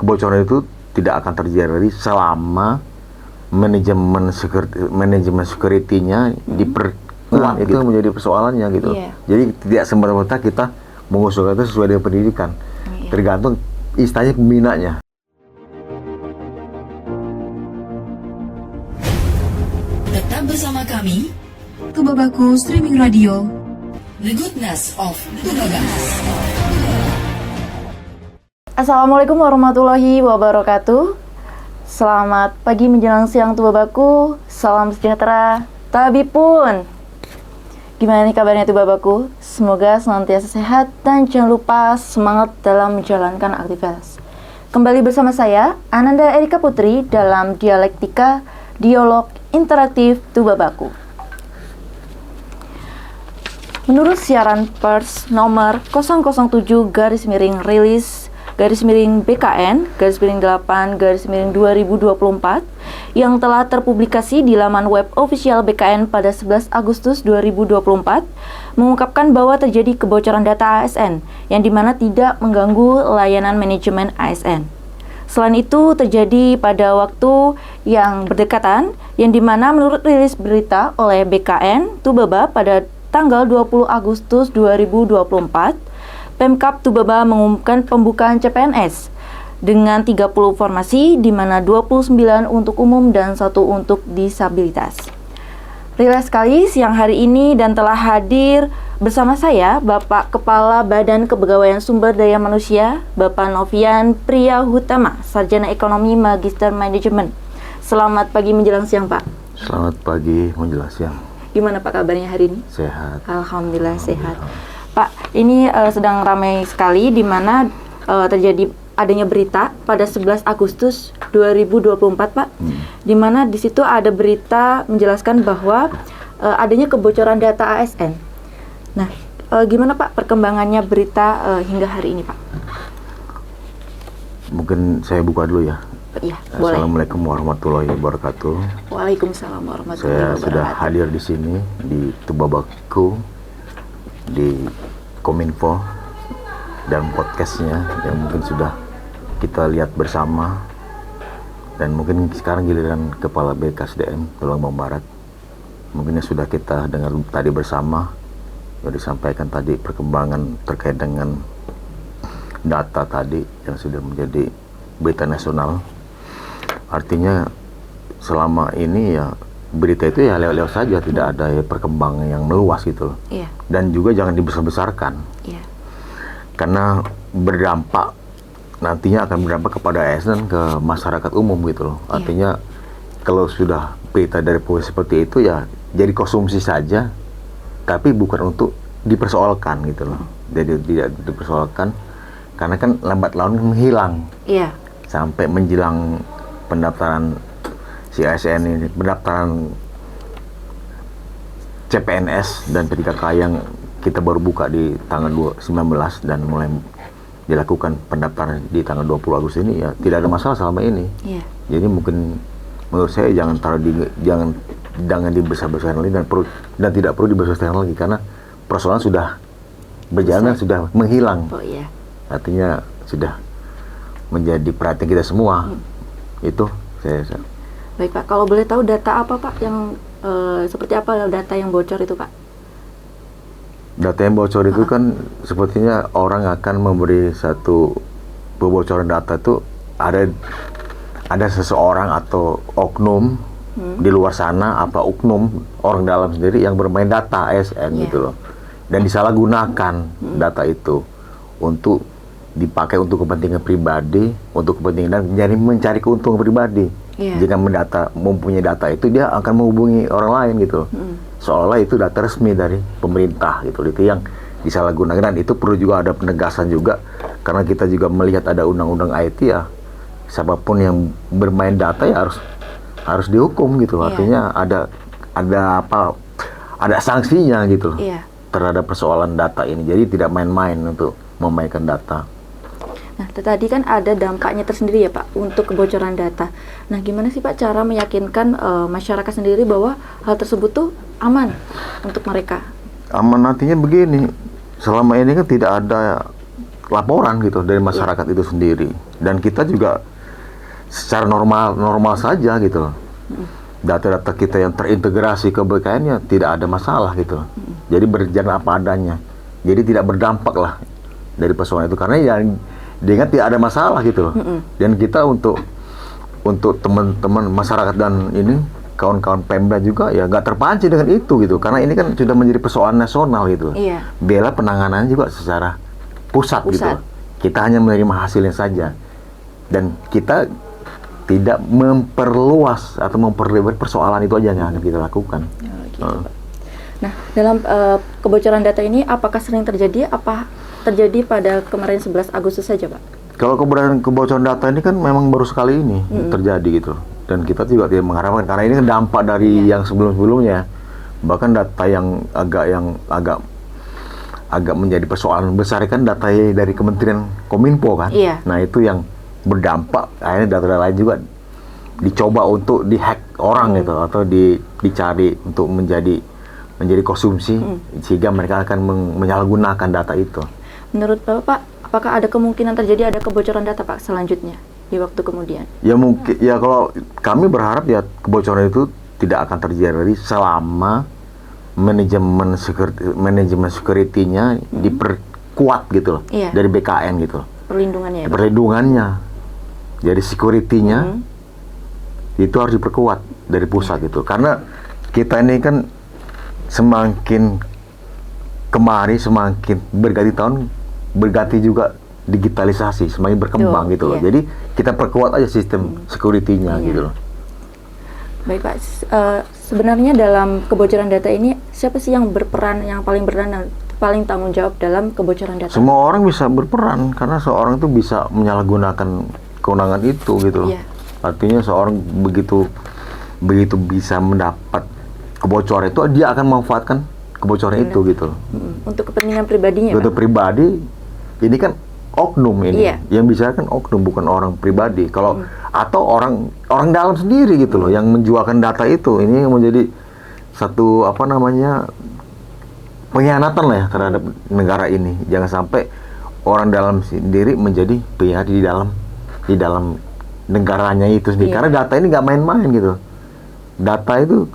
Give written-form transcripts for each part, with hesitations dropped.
kebocoran itu tidak akan terjadi selama manajemen security-nya diperkuat. Itu menjadi persoalannya gitu. Jadi tidak semata-mata kita mengusulkan itu sesuai dengan pendidikan. Tergantung istilahnya pembinanya. Tetap bersama kami, Tubabaku Streaming Radio, The Goodness of Tubabaku. Assalamualaikum warahmatullahi wabarakatuh. Selamat pagi menjelang siang Tubabaku. Salam sejahtera Tabipun. Gimana nih kabarnya Tubabaku? Semoga senantiasa sehat dan jangan lupa semangat dalam menjalankan aktivitas. Kembali bersama saya Ananda Erika Putri dalam Dialektika Dialog Interaktif Tubabaku. Menurut siaran pers nomor 007-BKN-8-2024 yang telah terpublikasi di laman web official BKN pada 11 Agustus 2024 mengungkapkan bahwa terjadi kebocoran data ASN yang dimana tidak mengganggu layanan manajemen ASN. Selain itu terjadi pada waktu yang berdekatan yang dimana menurut rilis berita oleh BKN Tubaba pada tanggal 20 Agustus 2024, Pemkab Tubaba mengumumkan pembukaan CPNS dengan 30 formasi di mana 29 untuk umum dan 1 untuk disabilitas. Rilis sekali siang hari ini dan telah hadir bersama saya Bapak Kepala Badan Kepegawaian Sumber Daya Manusia, Bapak Novian Priyahutama, Sarjana Ekonomi Magister Manajemen. Selamat pagi menjelang siang, Pak. Selamat pagi menjelang siang. Gimana Pak kabarnya hari ini? Sehat. Alhamdulillah sehat. Pak, ini sedang ramai sekali di mana terjadi adanya berita pada 11 Agustus 2024, Pak. Di mana di situ ada berita menjelaskan bahwa adanya kebocoran data ASN. Nah, gimana Pak perkembangannya berita hingga hari ini, Pak? Mungkin saya buka dulu ya. Iya, boleh. Assalamualaikum warahmatullahi wabarakatuh. Waalaikumsalam warahmatullahi Saya wabarakatuh. sudah hadir di sini di Tubabaku di Kominfo dan podcastnya yang mungkin sudah kita lihat bersama, dan mungkin sekarang giliran Kepala BKSDM Tulung Barat mungkin sudah kita dengar tadi bersama, sudah disampaikan tadi perkembangan terkait dengan data tadi yang sudah menjadi berita nasional. Artinya selama ini ya berita itu ya lewat-lewat saja, tidak ada ya perkembangan yang meluas gitu. Iya. Dan juga jangan dibesar-besarkan. Iya. Karena berdampak, nantinya akan berdampak kepada ASN, ke masyarakat umum gitu loh. Artinya kalau sudah berita dari polisi seperti itu ya jadi konsumsi saja, tapi bukan untuk dipersoalkan gitu loh. Jadi tidak dipersoalkan karena kan lambat laun menghilang. Iya. Sampai menjelang pendaftaran si ASN ini, pendaftaran CPNS dan P3K yang kita baru buka di tanggal 19 dan mulai dilakukan pendaftaran di tanggal 20 Agustus ini, ya tidak ada masalah selama ini. Iya. Jadi mungkin menurut saya jangan dibesar-besarkan lagi dan tidak perlu dibesar-besarkan lagi karena persoalan sudah berjalan, sudah menghilang. Oh iya. Artinya sudah menjadi perhatian kita semua. Itu saya. Baik Pak, kalau boleh tahu data apa Pak yang seperti apa data yang bocor itu Pak? Data yang bocor itu kan sepertinya orang akan memberi satu pembocoran data itu ada seseorang atau oknum di luar sana, apa oknum orang dalam sendiri yang bermain data ASN gitu loh, dan disalahgunakan data itu untuk dipakai untuk kepentingan pribadi, untuk kepentingan dan jadi mencari keuntungan pribadi. Jika mempunyai data itu, dia akan menghubungi orang lain gitu. Seolah-olah itu data resmi dari pemerintah gitu. Itu yang disalahgunakan, dan itu perlu juga ada penegasan juga karena kita juga melihat ada undang-undang IT ya. Siapapun yang bermain data ya harus dihukum gitu. Artinya ada sanksinya gitu terhadap persoalan data ini. Jadi tidak main-main untuk memainkan data. Nah, tadi kan ada dampaknya tersendiri ya Pak untuk kebocoran data. Nah, gimana sih Pak cara meyakinkan masyarakat sendiri bahwa hal tersebut tuh aman untuk mereka? Aman artinya begini, selama ini kan tidak ada laporan gitu dari masyarakat itu sendiri. Dan kita juga secara normal saja gitu loh. Data-data kita yang terintegrasi ke BKN-nya tidak ada masalah gitu loh. Jadi berjalan apa adanya. Jadi tidak berdampak lah dari persoalan itu, karena yang diingat tidak ada masalah gitu loh. Dan kita untuk teman-teman masyarakat dan ini kawan-kawan Pemda juga ya nggak terpancing dengan itu gitu, karena ini kan sudah menjadi persoalan nasional gitu. Iya. Bela penanganannya juga secara pusat gitu. Kita hanya menerima hasilnya saja, dan kita tidak memperluas atau memperlebar persoalan itu aja yang akan kita lakukan. Gitu, Pak. Nah, dalam kebocoran data ini apakah sering terjadi? Apa terjadi pada kemarin 11 Agustus saja, Pak? Kalau kebocoran data ini kan memang baru sekali ini terjadi gitu, dan kita juga tidak mengharapkan, karena ini kan dampak dari yang sebelum-sebelumnya. Bahkan data yang agak menjadi persoalan besar kan data dari Kementerian Kominfo kan. Iya. Nah itu yang berdampak, akhirnya data lain juga dicoba untuk dihack orang gitu, atau dicari untuk menjadi konsumsi, sehingga mereka akan menyalahgunakan data itu. Menurut Bapak, apakah ada kemungkinan terjadi ada kebocoran data, Pak, selanjutnya di waktu kemudian? Ya mungkin, ya kalau kami berharap ya kebocoran itu tidak akan terjadi selama manajemen security-nya diperkuat gitu loh, dari BKN gitu loh. Perlindungannya ya, Pak? Perlindungannya. Jadi security-nya itu harus diperkuat dari pusat gitu. Karena kita ini kan semakin kemari semakin berganti tahun, berganti juga digitalisasi, semakin berkembang gitu loh. Jadi kita perkuat aja sistem security-nya gitu loh. Baik, Pak. Sebenarnya dalam kebocoran data ini siapa sih yang berperan, yang paling berperan dan paling tanggung jawab dalam kebocoran data? Semua orang bisa berperan, karena seorang itu bisa menyalahgunakan kewenangan itu gitu loh. Artinya seorang begitu bisa mendapat kebocoran itu, dia akan memanfaatkan kebocoran itu gitu loh. Untuk kepentingan pribadinya, untuk pribadi, ini kan oknum ini. Yang bisa kan oknum, bukan orang pribadi. Kalau atau orang dalam sendiri gitu loh yang menjualkan data itu, ini menjadi satu pengkhianatan lah ya terhadap negara ini. Jangan sampai orang dalam sendiri menjadi pihak di dalam negaranya itu sendiri. Karena data ini nggak main-main gitu. Data itu,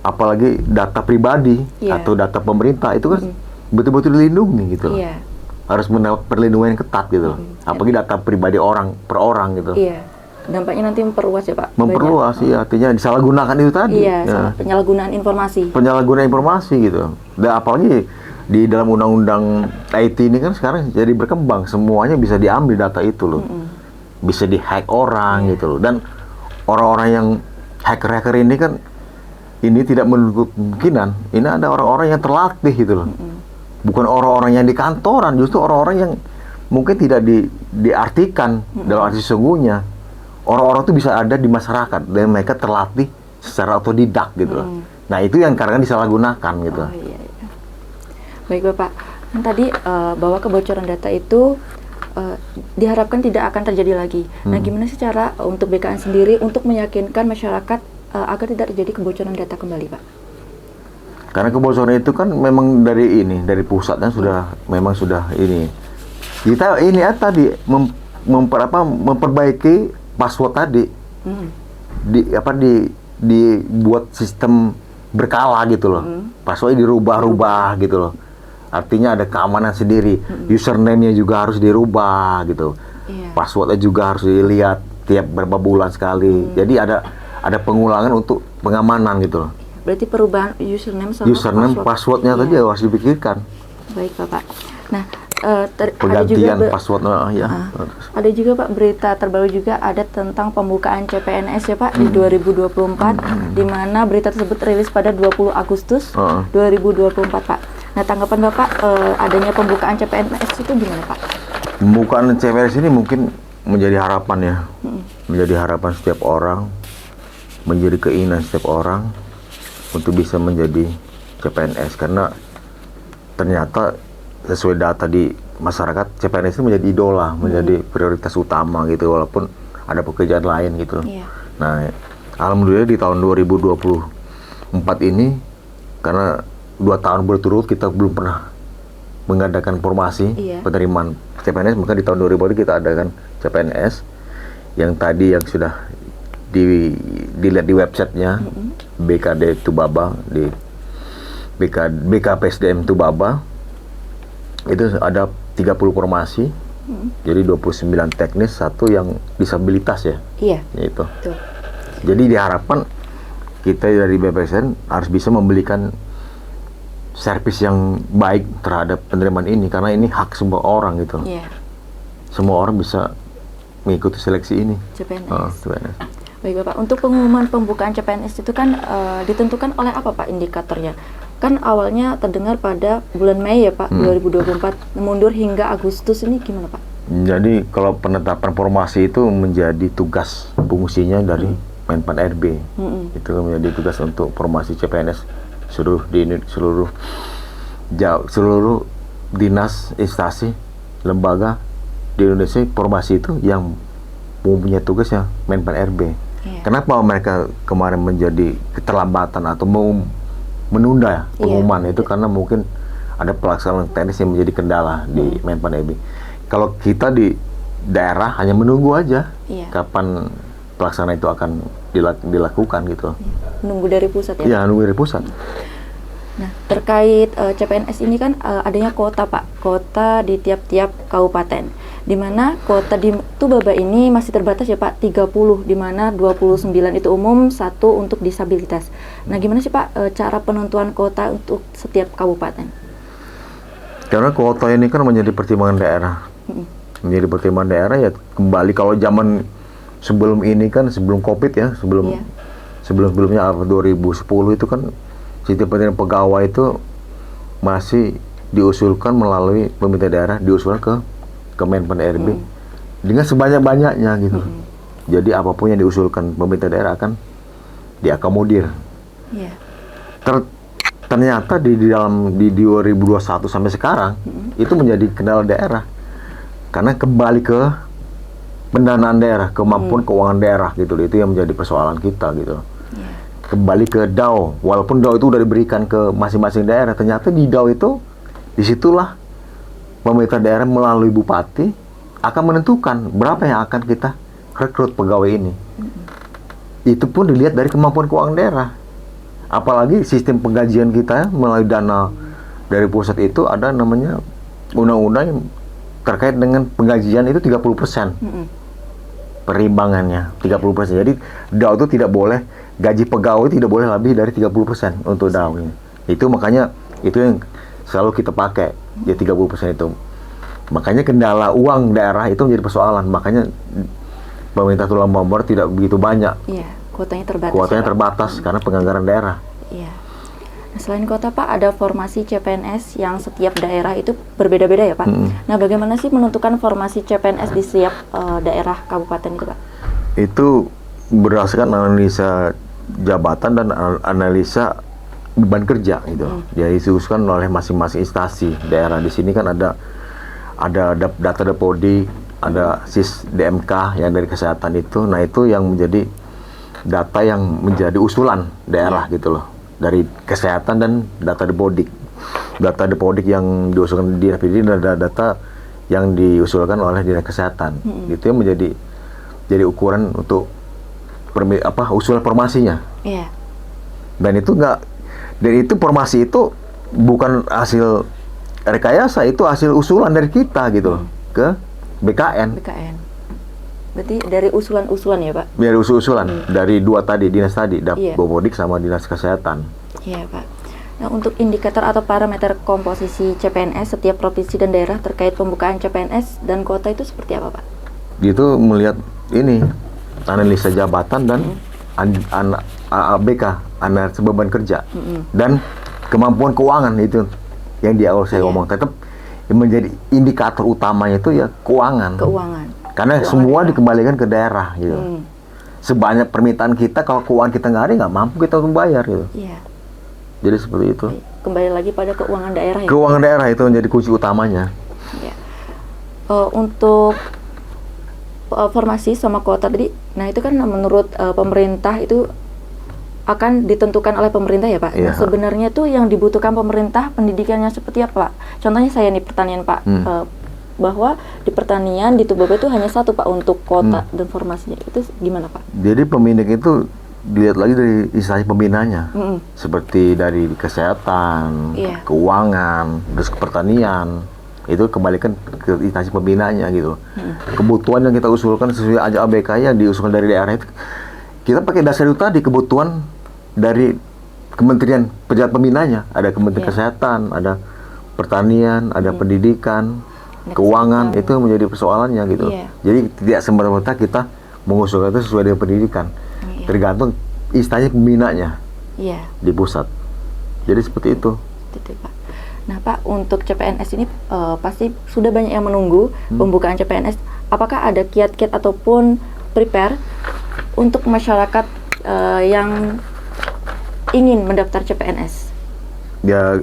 apalagi data pribadi atau data pemerintah, itu kan betul-betul dilindungi gitu loh. Harus mendapat perlindungan yang ketat gitu loh. Apalagi data pribadi orang per orang gitu. Dampaknya nanti memperluas ya, Pak? Memperluas, artinya disalahgunakan itu tadi. Penyalahgunaan informasi. Penyalahgunaan informasi gitu. Dan apalagi di dalam undang-undang IT ini kan sekarang jadi berkembang, semuanya bisa diambil data itu loh. Bisa dihack orang gitu loh. Dan orang-orang yang hacker-hacker ini kan, ini tidak menutup kemungkinan ini ada orang-orang yang terlatih gitu loh. Bukan orang-orang yang di kantoran, justru orang-orang yang mungkin tidak diartikan dalam arti sesungguhnya. Orang-orang itu bisa ada di masyarakat dan mereka terlatih secara otodidak gitu loh. Nah itu yang kadang disalahgunakan gitu. Baik Bapak, kan tadi bahwa kebocoran data itu diharapkan tidak akan terjadi lagi. Nah gimana sih cara untuk BKN sendiri untuk meyakinkan masyarakat agar tidak terjadi kebocoran data kembali, Pak? Karena kebocoran itu kan memang dari pusatnya memang sudah ini. Kita ini tadi memperbaiki password tadi. Dibuat sistem berkala gitu loh. Passwordnya dirubah-rubah gitu loh. Artinya ada keamanan sendiri. Username-nya juga harus dirubah gitu. Passwordnya juga harus dilihat tiap berapa bulan sekali. Jadi ada pengulangan untuk pengamanan gitu loh. Berarti perubahan username passwordnya tadi harus dipikirkan. Baik Bapak. Nah, penggantian passwordnya ada juga Pak berita terbaru juga ada tentang pembukaan CPNS ya Pak di 2024, di mana berita tersebut rilis pada 20 Agustus 2024 Pak. Nah tanggapan Bapak adanya pembukaan CPNS itu gimana Pak? Pembukaan CPNS ini mungkin menjadi harapan ya, menjadi harapan setiap orang, menjadi keinginan setiap orang untuk bisa menjadi CPNS, karena ternyata sesuai data di masyarakat CPNS itu menjadi idola, menjadi prioritas utama gitu, walaupun ada pekerjaan lain gitu. Nah, alhamdulillah di tahun 2024 ini, karena 2 tahun berturut kita belum pernah mengadakan formasi penerimaan CPNS, maka di tahun 2000 kita adakan CPNS yang tadi yang sudah dilihat di websitenya BKD Tubaba, di BKPSDM Tubaba itu ada 30 formasi, jadi 29 teknis, 1 yang disabilitas ya. Iya. Itu. Betul. Jadi diharapkan kita dari BPSN harus bisa memberikan servis yang baik terhadap penerimaan ini, karena ini hak semua orang gitu. Iya. Semua orang bisa mengikuti seleksi ini. CPNS. CPNS. Baik Bapak, untuk pengumuman pembukaan CPNS itu kan ditentukan oleh apa Pak indikatornya? Kan awalnya terdengar pada bulan Mei ya Pak, 2024, mundur hingga Agustus, ini gimana Pak? Jadi kalau penetapan formasi itu menjadi tugas fungsinya dari Menpan RB. Itu menjadi tugas untuk formasi CPNS seluruh dinas, instansi, lembaga di Indonesia. Formasi itu yang mempunyai tugasnya Menpan RB. Kenapa mereka kemarin menjadi keterlambatan atau menunda pengumuman itu? Karena mungkin ada pelaksanaan teknis yang menjadi kendala di Menpan RB. Kalau kita di daerah hanya menunggu aja kapan pelaksanaan itu akan dilakukan gitu. Menunggu dari pusat ya? Iya, menunggu dari pusat. Nah, terkait CPNS ini kan adanya kuota Pak, kuota di tiap-tiap kabupaten. Di mana kuota di Tubaba ini masih terbatas ya Pak, 30, di mana 29 itu umum, 1 untuk disabilitas. Nah, gimana sih Pak cara penentuan kuota untuk setiap kabupaten? Karena kuota ini kan menjadi pertimbangan daerah. Menjadi pertimbangan daerah ya, kembali kalau zaman sebelum ini kan, sebelum Covid ya, sebelumnya 2010 itu kan sistem penerimaan pegawai itu masih diusulkan melalui pemerintah daerah, diusulkan ke Menpan RB dengan sebanyak-banyaknya gitu. Jadi apapun yang diusulkan pemerintah daerah akan diakomodir. Ternyata di 2021 sampai sekarang itu menjadi kendala daerah, karena kembali ke pendanaan daerah, kemampuan keuangan daerah gitu. Itu yang menjadi persoalan kita gitu. Kembali ke DAO, walaupun DAO itu udah diberikan ke masing-masing daerah, ternyata di DAO itu disitulah pemerintah daerah melalui bupati akan menentukan berapa yang akan kita rekrut pegawai ini. Itu pun dilihat dari kemampuan keuangan daerah. Apalagi sistem penggajian kita melalui dana dari pusat itu ada namanya undang-undang yang terkait dengan penggajian itu 30%. Perimbangannya 30%. Jadi DAO itu tidak boleh, gaji pegawai tidak boleh lebih dari 30% untuk DAO ini. Itu makanya itu yang selalu kita pakai ya, 30% itu. Makanya kendala uang daerah itu menjadi persoalan. Makanya pemerintah Tulang Bawang tidak begitu banyak. Iya, kuotanya terbatas. Kuotanya terbatas karena penganggaran daerah. Iya. Nah, selain kota Pak, ada formasi CPNS yang setiap daerah itu berbeda-beda ya Pak. Nah, bagaimana sih menentukan formasi CPNS di setiap daerah kabupaten itu Pak? Itu berdasarkan analisa jabatan dan analisa beban kerja gitu. Dia disusun oleh masing-masing instansi daerah. Di sini kan ada data Depodi, ada SIS DMK yang dari kesehatan itu. Nah, itu yang menjadi data yang menjadi usulan daerah gitu loh. Dari kesehatan dan data Depodik. Data Depodik yang diusulkan di DPD dan data yang diusulkan oleh Dinas Kesehatan. Itu yang jadi ukuran untuk usulan formasinya. Iya. Dan itu formasi itu bukan hasil rekayasa, itu hasil usulan dari kita gitu loh, ke BKN. Berarti dari usulan-usulan ya Pak? Dari usulan dari dua tadi, dinas tadi, Depodik sama Dinas Kesehatan. Iya Pak. Nah, untuk indikator atau parameter komposisi CPNS setiap provinsi dan daerah terkait pembukaan CPNS dan kuota itu seperti apa Pak? Itu melihat ini analisa jabatan dan ABK, analisa beban kerja, dan kemampuan keuangan. Itu yang di awal saya ngomong, tetap yang menjadi indikator utamanya itu ya keuangan. Karena keuangan semua dikembalikan ke daerah gitu. Sebanyak permintaan kita, kalau keuangan kita nggak ada, nggak mampu kita untuk bayar gitu. Iya. Jadi seperti itu. Kembali lagi pada keuangan daerah ya. Keuangan daerah itu menjadi kunci utamanya. Ya. Untuk formasi sama kuota tadi, nah itu kan menurut pemerintah itu akan ditentukan oleh pemerintah ya Pak. Iya. Nah, sebenarnya tuh yang dibutuhkan pemerintah pendidikannya seperti apa Pak? Contohnya saya nih pertanian Pak, bahwa di pertanian di Tubaba itu hanya satu Pak untuk kuota dan formasinya. Itu gimana Pak? Jadi pembidik itu dilihat lagi dari istilahnya pembinanya, seperti dari kesehatan, Iya. keuangan, terus ke pertanian. Itu kembalikan ke instansi pembinanya gitu. Kebutuhan yang kita usulkan sesuai aja ABK yang diusulkan dari daerah itu, kita pakai dasar itu tadi, kebutuhan dari kementerian pejabat pembinanya. Ada kementerian Iya. kesehatan, ada pertanian, ada pendidikan, Ada keuangan, kesehatan. itu menjadi persoalannya gitu. Iya. Jadi tidak semata-mata kita mengusulkan itu sesuai dengan pendidikan. Iya. Tergantung instansi pembinanya Iya, di pusat. Jadi seperti itu. gitu Pak. Nah Pak, untuk CPNS ini pasti sudah banyak yang menunggu pembukaan CPNS. Apakah ada kiat-kiat ataupun prepare untuk masyarakat yang ingin mendaftar CPNS? Ya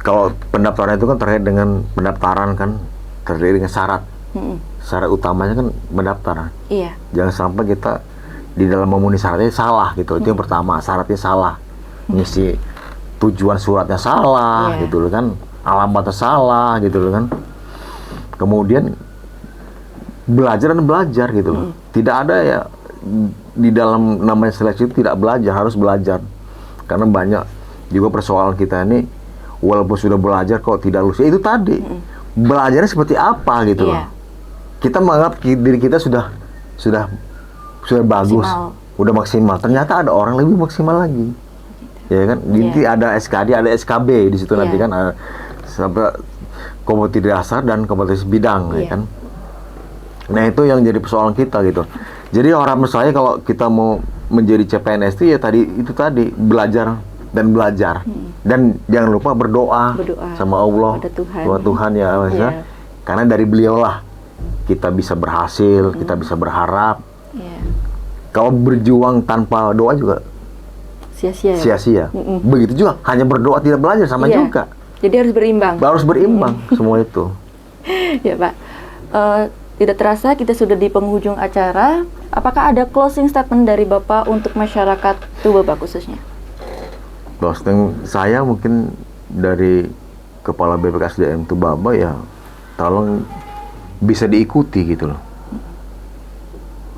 kalau pendaftaran itu kan terkait dengan pendaftaran kan, terkait dengan syarat. Syarat utamanya kan mendaftar. Iya. Jangan sampai kita di dalam memenuhi syaratnya salah gitu. Itu yang pertama, syaratnya salah. Ngisi tujuan suratnya salah Iya. gitu loh kan. Alamatnya salah gitu loh kan. Kemudian belajar dan belajar gitu loh. Tidak ada ya di dalam namanya seleksi itu tidak belajar, harus belajar. Karena banyak juga persoalan kita ini walaupun sudah belajar kok tidak lulus. Ya, itu tadi. Belajarnya seperti apa gitu loh. Iya. Kita menganggap diri kita sudah bagus, Maksimal. udah maksimal. Ternyata ada orang lebih maksimal lagi. Ya kan? Nanti ada SKD, ada SKB di situ nanti Iya. kan ada sampai kompetisi dasar dan kompetisi bidang ya Iya. kan. Nah, itu yang jadi persoalan kita gitu. Jadi harapan saya kalau kita mau menjadi CPNS itu ya itu tadi belajar dan belajar. Dan jangan lupa berdoa sama Allah, pada Tuhan. kepada Tuhan ya Mas ya. Iya. Karena dari beliaulah kita bisa berhasil, kita bisa berharap. Iya. Kalau berjuang tanpa doa juga Sia-sia. Ya? sia-sia. Begitu juga hanya berdoa tidak belajar sama Iya. juga. Jadi harus berimbang. Harus berimbang semua itu. Ya Pak. Tidak terasa kita sudah di penghujung acara. Apakah ada closing statement dari Bapak untuk masyarakat Tubaba khususnya? Closing saya mungkin dari Kepala BPKSDM Tubaba ya, tolong bisa diikuti gitu loh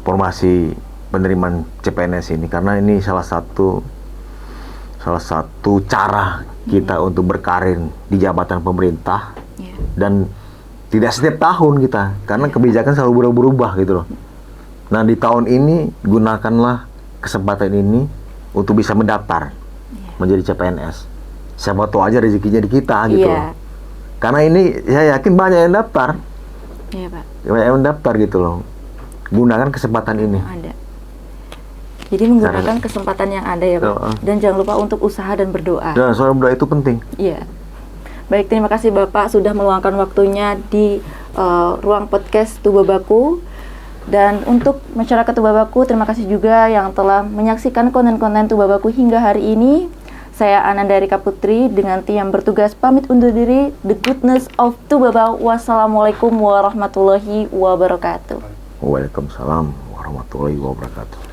formasi penerimaan CPNS ini, karena ini salah satu cara kita untuk berkarir di jabatan pemerintah. Iya. Dan tidak setiap tahun kita, karena kebijakan selalu berubah gitu loh. Nah, di tahun ini gunakanlah kesempatan ini untuk bisa mendaftar menjadi CPNS. Siapa tahu aja rezekinya di kita gitu Iya. loh. Karena ini saya yakin banyak yang daftar. Iya Pak. Banyak yang daftar gitu loh. Gunakan kesempatan ini. Ada. Jadi menggunakan kesempatan yang ada ya Pak. Dan jangan lupa untuk usaha dan berdoa. Dan soal berdoa itu penting. Iya. Baik, terima kasih Bapak sudah meluangkan waktunya di ruang podcast Tubabaku. Dan untuk masyarakat Tubabaku, terima kasih juga yang telah menyaksikan konten-konten Tubabaku hingga hari ini. Saya Ananda Rika Putri dengan tim yang bertugas pamit undur diri. The Goodness of Tubaba. Wassalamualaikum warahmatullahi wabarakatuh. Waalaikumsalam warahmatullahi wabarakatuh.